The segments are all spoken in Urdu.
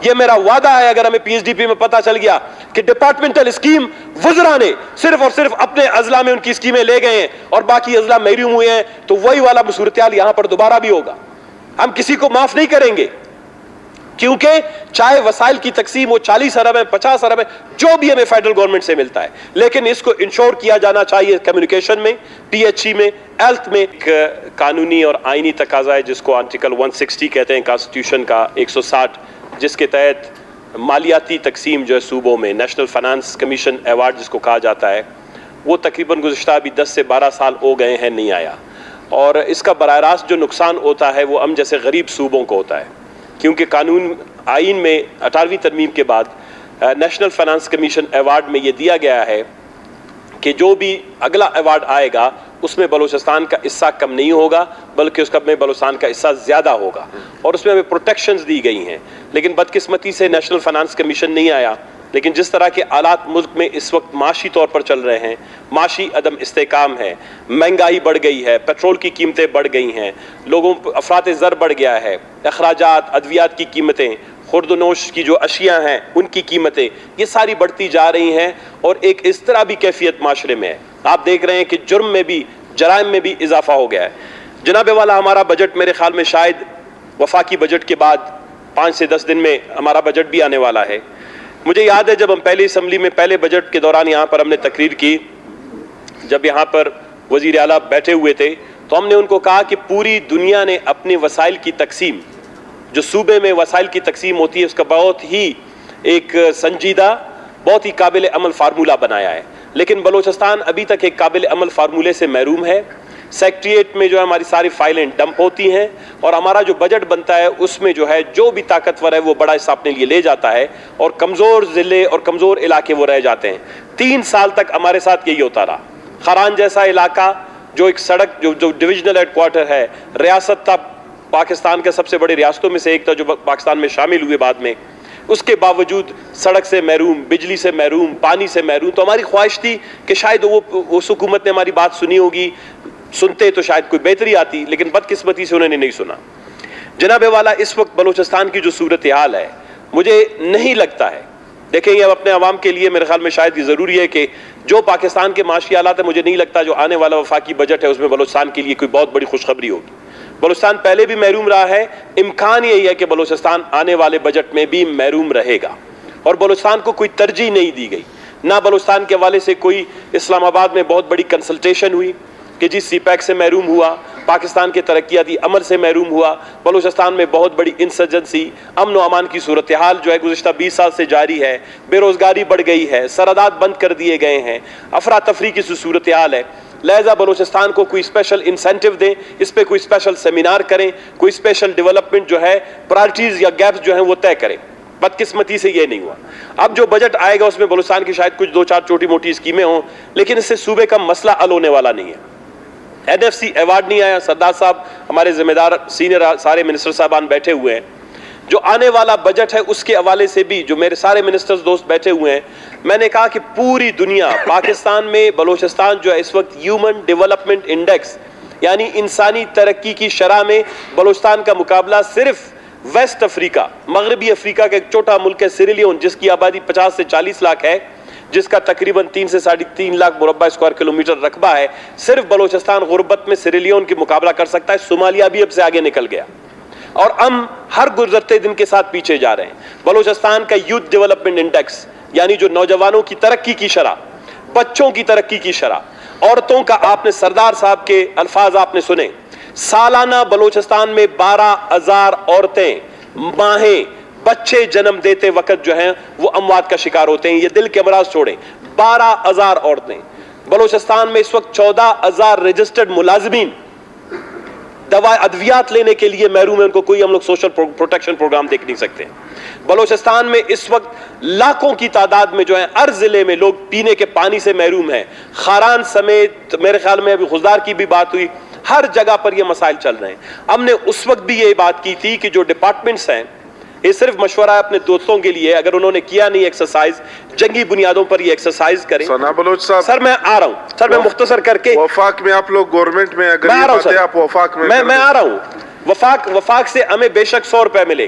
یہ میرا وعدہ ہے اگر ہمیں پی ایچ ڈی پی میں پتا چل گیا کہ ڈپارٹمنٹل اسکیم وزراء نے صرف اور صرف اپنے اضلاع میں ان کی اسکیمیں لے گئے ہیں اور باقی اضلاع محروم ہوئے ہیں تو وہی والا صورتحال یہاں پر دوبارہ بھی ہوگا. ہم کسی کو معاف نہیں کریں گے کیونکہ چاہے وسائل کی تقسیم وہ 40 ارب ہے 50 ارب ہے جو بھی ہمیں فیڈرل گورنمنٹ سے ملتا ہے, لیکن اس کو انشور کیا جانا چاہیے کمیونیکیشن میں, ٹی ایچ ای میں, ہیلتھ میں. ایک قانونی اور آئینی تقاضا ہے جس کو آرٹیکل 160 کہتے ہیں کانسٹیٹیوشن کا 160, جس کے تحت مالیاتی تقسیم جو ہے صوبوں میں نیشنل فائنانس کمیشن ایوارڈ جس کو کہا جاتا ہے, وہ تقریباً گزشتہ ابھی 10 سے 12 سال ہو گئے ہیں نہیں آیا. اور اس کا براہ راست جو نقصان ہوتا ہے وہ ہم جیسے غریب صوبوں کو ہوتا ہے, کیونکہ قانون آئین میں 18ویں ترمیم کے بعد نیشنل فائنانس کمیشن ایوارڈ میں یہ دیا گیا ہے کہ جو بھی اگلا ایوارڈ آئے گا اس میں بلوچستان کا حصہ کم نہیں ہوگا بلکہ اس میں بلوچستان کا حصہ زیادہ ہوگا, اور اس میں ہمیں پروٹیکشنز دی گئی ہیں. لیکن بدقسمتی سے نیشنل فائنانس کمیشن نہیں آیا. لیکن جس طرح کے حالات ملک میں اس وقت معاشی طور پر چل رہے ہیں, معاشی عدم استحکام ہے, مہنگائی بڑھ گئی ہے, پیٹرول کی قیمتیں بڑھ گئی ہیں, لوگوں افراط زر بڑھ گیا ہے, اخراجات ادویات کی قیمتیں, خورد و نوش کی جو اشیاء ہیں ان کی قیمتیں, یہ ساری بڑھتی جا رہی ہیں اور ایک اس طرح بھی کیفیت معاشرے میں ہے. آپ دیکھ رہے ہیں کہ جرم میں بھی جرائم میں بھی اضافہ ہو گیا ہے. جناب والا ہمارا بجٹ میرے خیال میں شاید وفاقی بجٹ کے بعد 5 سے 10 دن میں ہمارا بجٹ بھی آنے والا ہے. مجھے یاد ہے جب ہم پہلی اسمبلی میں پہلے بجٹ کے دوران یہاں پر ہم نے تقریر کی, جب یہاں پر وزیر اعلیٰ بیٹھے ہوئے تھے تو ہم نے ان کو کہا کہ پوری دنیا نے اپنے وسائل کی تقسیم, جو صوبے میں وسائل کی تقسیم ہوتی ہے اس کا بہت ہی ایک سنجیدہ بہت ہی قابل عمل فارمولہ بنایا ہے, لیکن بلوچستان ابھی تک ایک قابل عمل فارمولے سے محروم ہے. سیکٹریٹ میں جو ہے ہماری ساری فائلیں ڈمپ ہوتی ہیں اور ہمارا جو بجٹ بنتا ہے اس میں جو ہے جو بھی طاقتور ہے وہ بڑا حصہ اپنے لیے لے جاتا ہے اور کمزور ضلع اور کمزور علاقے وہ رہ جاتے ہیں. 3 سال تک ہمارے ساتھ یہی ہوتا رہا. خران جیسا علاقہ جو ایک سڑک جو ڈویژنل ہیڈ کوارٹر ہے, ریاست تھا پاکستان کے سب سے بڑی ریاستوں میں سے ایک تھا جو پاکستان میں شامل ہوئے بعد میں, اس کے باوجود سڑک سے محروم, بجلی سے محروم, پانی سے محروم. تو ہماری خواہش تھی کہ شاید اس حکومت نے ہماری بات سنی ہوگی, سنتے تو شاید کوئی بہتری آتی, لیکن بدقسمتی سے انہوں نے نہیں سنا. جناب والا اس وقت بلوچستان کی جو صورتحال ہے مجھے نہیں لگتا ہے, دیکھیں یہ اب اپنے عوام کے لیے میرے خیال میں شاید یہ ضروری ہے کہ جو پاکستان کے معاشی حالات ہیں, مجھے نہیں لگتا جو آنے والا وفاقی بجٹ ہے اس میں بلوچستان کے لیے کوئی بہت بڑی خوشخبری ہوگی. بلوچستان پہلے بھی محروم رہا ہے, امکان یہی ہے کہ بلوچستان آنے والے بجٹ میں بھی محروم رہے گا. اور بلوچستان کو کوئی ترجیح نہیں دی گئی, نہ بلوچستان کے حوالے سے کوئی اسلام آباد میں بہت بڑی کنسلٹیشن ہوئی کہ جی سی پیک سے محروم ہوا, پاکستان کے ترقیاتی عمل سے محروم ہوا. بلوچستان میں بہت بڑی انسرجنسی, امن و امان کی صورتحال جو ہے گزشتہ 20 سال سے جاری ہے, بے روزگاری بڑھ گئی ہے, سرحدات بند کر دیے گئے ہیں, افراتفری کی صورتحال ہے. لہذا بلوچستان کو کوئی اسپیشل انسینٹیو دیں, اس پہ کوئی اسپیشل سیمینار کریں, کوئی اسپیشل ڈیولپمنٹ جو ہے پرائرٹیز یا گیپس جو ہیں وہ طے کریں. بدقسمتی سے یہ نہیں ہوا. اب جو بجٹ آئے گا اس میں بلوچستان کی شاید کچھ 2-4 چھوٹی موٹی اسکیمیں ہوں, لیکن اس سے صوبے کا مسئلہ حل ہونے والا نہیں ہے. NFC ایوارڈ نہیں آیا, سردار صاحب ہمارے ذمہ دار سینئر سارے منسٹر صاحبان بیٹھے ہوئے ہیں. جو آنے والا بجٹ ہے اس کے حوالے سے بھی جو میرے سارے منسٹرز دوست بیٹھے ہوئے ہیں, میں نے کہا کہ پوری دنیا پاکستان میں بلوچستان جو ہے اس وقت ہیومن ڈیولپمنٹ انڈیکس یعنی انسانی ترقی کی شرح میں بلوچستان کا مقابلہ صرف ویسٹ افریقہ, مغربی افریقہ کا ایک چھوٹا ملک ہے سیری لیون, جس کی آبادی 50 سے 40 لاکھ ہے, جس کا تقریباً 3 سے 3.5 لاکھ مربع اسکوائر کلومیٹر رقبہ ہے. صرف بلوچستان غربت میں سیری لیون کی مقابلہ کر سکتا ہے. صومالیہ بھی اب سے آگے نکل گیا اور ہم ہر گزرتے دن کے ساتھ پیچھے جا رہے ہیں. بلوچستان کا یوتھ ڈیولپمنٹ انڈیکس یعنی جو نوجوانوں کی ترقی کی شرح, بچوں کی ترقی کی شرح, عورتوں کا آپ نے سردار صاحب کے الفاظ آپ نے سنے, سالانہ بلوچستان میں 12,000 عورتیں ماہیں بچے جنم دیتے وقت جو ہیں وہ اموات کا شکار ہوتے ہیں. یہ دل کے امراض چھوڑیں, 12,000 عورتیں. بلوچستان میں اس وقت 14,000 رجسٹرڈ ملازمین دوا ادویات لینے کے لیے محروم ہیں, ان کو کوئی ہم لوگ سوشل پروٹیکشن پروگرام دیکھ نہیں سکتے. بلوچستان میں اس وقت لاکھوں کی تعداد میں جو ہے ہر ضلع میں لوگ پینے کے پانی سے محروم ہیں. خاران سمیت میرے خیال میں ابھی خضدار کی بھی بات ہوئی, ہر جگہ پر یہ مسائل چل رہے ہیں. ہم نے اس وقت بھی یہ بات کی تھی کہ جو ڈپارٹمنٹس ہیں, یہ صرف مشورہ ہے اپنے دوستوں کے لیے, اگر انہوں نے کیا نہیں ایکسرسائز, جنگی بنیادوں پر یہ ایکسرسائز کریں. ثنا بلوچ صاحب, سر میں آ رہا ہوں, سر میں مختصر کر کے, وفاق میں آپ لوگ گورنمنٹ میں اگر یہ باتیں آپ وفاق میں میں آ رہا ہوں. وفاق سے ہمیں بے شک 100 روپے ملے.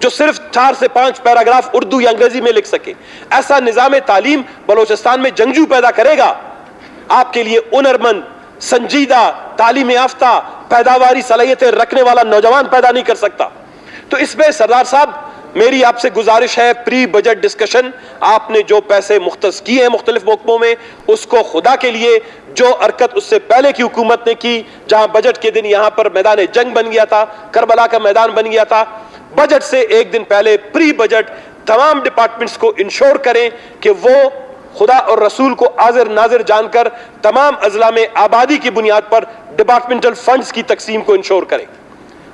جو صرف 4 سے 5 پیراگراف اردو یا انگریزی میں لکھ سکے. ایسا نظام تعلیم بلوچستان میں جنگجو پیدا کرے گا. آپ کے لیے ہنرمند, سنجیدہ, تعلیم یافتہ, پیداواری صلاحیتیں رکھنے والا نوجوان پیدا نہیں کر سکتا. تو اس میں سردار صاحب میری آپ سے گزارش ہے, پری بجٹ ڈسکشن آپ نے جو پیسے مختص کیے ہیں مختلف محکموں میں, اس کو خدا کے لیے جو حرکت اس سے پہلے کی حکومت نے کی, جہاں بجٹ کے دن یہاں پر میدان جنگ بن گیا تھا, کربلا کا میدان بن گیا تھا, بجٹ سے ایک دن پہلے پری بجٹ تمام ڈپارٹمنٹس کو انشور کریں کہ وہ خدا اور رسول کو حاضر ناظر جان کر تمام اضلاع میں آبادی کی بنیاد پر ڈپارٹمنٹل فنڈز کی تقسیم کو انشور کریں.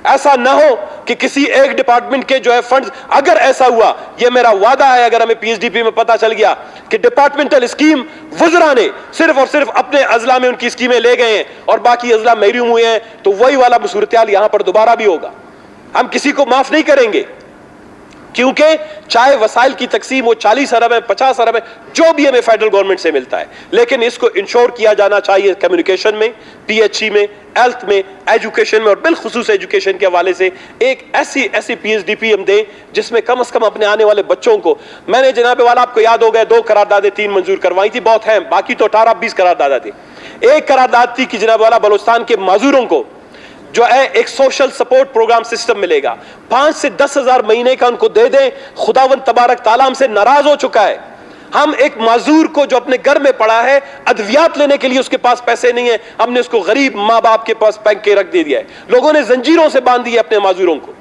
ایسا نہ ہو کہ کسی ایک ڈپارٹمنٹ کے جو ہے فنڈز, اگر ایسا ہوا, یہ میرا وعدہ ہے, اگر ہمیں پی ایچ ڈی پی میں پتا چل گیا کہ ڈپارٹمنٹل اسکیم وزراء نے صرف اور صرف اپنے اضلاع میں ان کی اسکیمیں لے گئے ہیں اور باقی اضلاع محروم ہوئے ہیں, تو وہی والا صورتحال یہاں پر دوبارہ بھی ہوگا. ہم کسی کو معاف نہیں کریں گے, کیونکہ چاہے وسائل کی تقسیم وہ 40 ارب ہے, 50 ارب ہے, جو بھی ہمیں فیڈرل گورنمنٹ سے ملتا ہے, لیکن اس کو انشور کیا جانا چاہیے کمیونیکیشن میں, پی ایچ ای میں, ہیلتھ میں, ایجوکیشن میں, اور بالخصوص ایجوکیشن کے حوالے سے ایک ایسی پی ایچ ڈی پی ہم دیں جس میں کم از کم اپنے آنے والے بچوں کو, میں نے جناب والا آپ کو یاد ہو گئے 2 قراردادیں 3 منظور کروائی تھی, بہت ہیں, باقی تو 18-20 قراردادیں تھی. ایک قرارداد تھی کہ جناب والا بلوچستان کے معذوروں کو جو ہے ایک سوشل سپورٹ پروگرام سسٹم ملے گا, 5 سے 10 ہزار مہینے کا ان کو دے دیں. خداوند تبارک تعالیٰ ہم سے ناراض ہو چکا ہے. ہم ایک معذور کو جو اپنے گھر میں پڑا ہے, ادویات لینے کے لیے اس کے پاس پیسے نہیں ہیں, ہم نے اس کو غریب ماں باپ کے پاس پھینک کے رکھ دے دیا ہے. لوگوں نے زنجیروں سے باندھ دی اپنے معذوروں کو.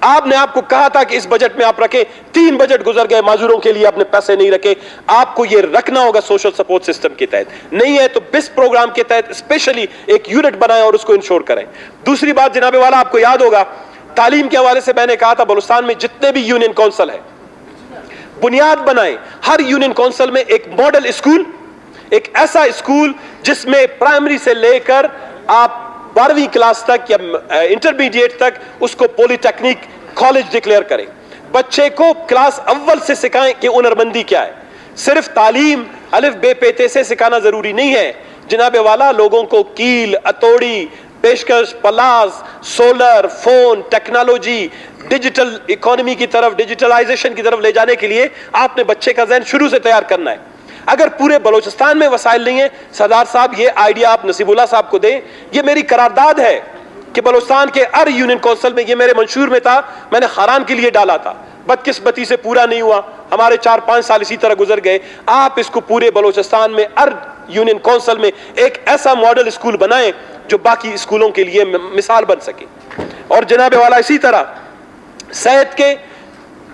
آپ نے آپ کو کہا تھا کہ اس بجٹ میں آپ رکھیں, 3 بجٹ گزر گئے, معذوروں کے لیے آپ نے پیسے نہیں رکھے. آپ کو یہ رکھنا ہوگا سوشل سپورٹ سسٹم کے تحت, نہیں ہے تو بس پروگرام کے تحت اسپیشلی ایک یونٹ بنائیں اور اس کو انشور کریں. دوسری بات جناب والا آپ کو یاد ہوگا, تعلیم کے حوالے سے میں نے کہا تھا بلوچستان میں جتنے بھی یونین کونسل ہے بنیاد بنائیں, ہر یونین کونسل میں ایک ماڈل اسکول, ایک ایسا اسکول جس میں پرائمری سے لے کر آپ 12ویں کلاس تک یا انٹرمیڈیٹ تک اس کو پولی ٹیکنیک کالج ڈکلیئر کریں. بچے کو کلاس اول سے سکھائیں کہ ہنرمندی کیا ہے. صرف تعلیم الف بے پیتے سے سکھانا ضروری نہیں ہے جناب والا, لوگوں کو کیل, ہتھوڑی, پیشکش, پلاس, solar, phone, technology, digital economy کی طرف, ڈیجیٹلائزیشن کی طرف لے جانے کے لیے آپ نے بچے کا ذہن شروع سے تیار کرنا ہے. اگر پورے بلوچستان میں وسائل نہیں ہیں, سردار صاحب یہ آئیڈیا آپ نصیب اللہ صاحب کو دیں. یہ میری قرارداد ہے کہ بلوچستان کے ہر یونین کونسل میں, یہ میرے منشور میں تھا, میں نے خاران کے لیے ڈالا تھا, بدقسمتی سے پورا نہیں ہوا, ہمارے 4-5 سال اسی طرح گزر گئے. آپ اس کو پورے بلوچستان میں ہر یونین کونسل میں ایک ایسا ماڈل اسکول بنائیں جو باقی اسکولوں کے لیے مثال بن سکے. اور جناب والا اسی طرح صحت کے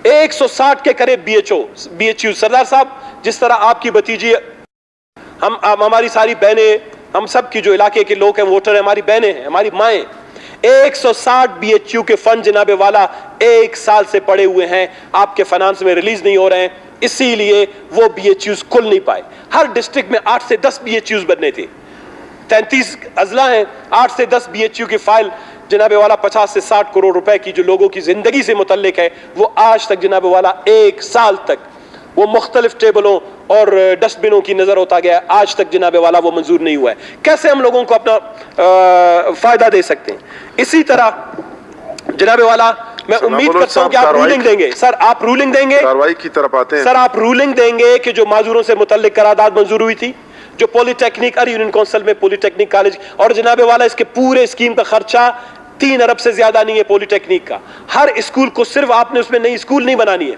160 کے قریب بی ایچ یو. سردار صاحب جس طرح آپ کی بھتیجی, ہماری ساری بہنیں, ہم سب کی جو علاقے کے لوگ ہیں, ووٹر ہیں, ہماری بہنیں ہیں, ہماری مائیں, 160 بی ایچ یو کے فنڈ جناب والا 1 سال سے پڑے ہوئے ہیں, آپ کے فنانس میں ریلیز نہیں ہو رہے ہیں, اسی لیے وہ بی ایچ یوز کھل نہیں پائے. ہر ڈسٹرکٹ میں 8 سے 10 بی ایچ یوز بننے تھے, 33 اضلاع ہیں, 8 سے 10 بی ایچ یو کی فائل جناب والا 50 سے 60 کروڑ روپے کی جو لوگوں کی زندگی سے متعلق ہے, وہ آج تک جناب والا 1 سال تک وہ مختلف ٹیبلوں اور ڈسٹ بنوں کی نظر ہوتا گیا, آج تک جناب والا وہ منظور نہیں ہوا ہے. کیسے ہم لوگوں کو اپنا فائدہ دے سکتے ہیں؟ اسی طرح جناب والا میں امید کرتا ہوں کہ آپ رولنگ دیں گے. سر آپ رولنگ دیں گے, کارروائی کی طرف آتے ہیں. سر آپ رولنگ دیں گے کہ جو معذوروں سے متعلق قرارداد منظور ہوئی تھی, جو پولی ٹیکنیک ہر یونین کونسل میں پولی ٹیکنیک کالج, اور جناب والا اس کے پورے اسکیم کا خرچہ 3 ارب سے زیادہ نہیں ہے پولی ٹیکنیک کا. ہر اسکول کو صرف آپ نے اس میں نئی اسکول نہیں بنانی ہے,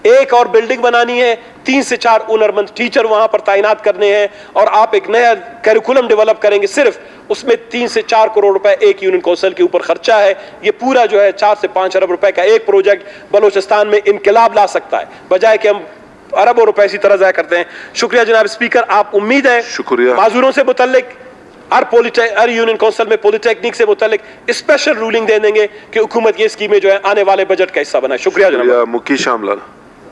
ایک اور بلڈنگ بنانی ہے, 3 سے 4 ہنرمند ٹیچر وہاں پر تعینات کرنے ہیں, اور آپ ایک نیا کریکولم ڈیولپ کریں گے. صرف اس میں 3 سے 4 کروڑ روپے ایک یونین کونسل کے اوپر خرچہ ہے. یہ پورا جو ہے 4 سے 5 ارب روپے کا ایک پروجیکٹ بلوچستان میں انقلاب لا سکتا ہے, بجائے کہ ہم اربوں روپے اسی طرح ضائع کرتے ہیں. شکریہ جناب اسپیکر. آپ امید ہے شکریہ. معذوروں سے متعلق ہر یونین کونسل میں پولی ٹیکنیک سے متعلق اسپیشل رولنگ دے دیں گے کہ حکومت یہ اسکیمیں جو ہے آنے والے بجٹ کا حصہ بنائے. شکریہ جناب. مکی شاملال.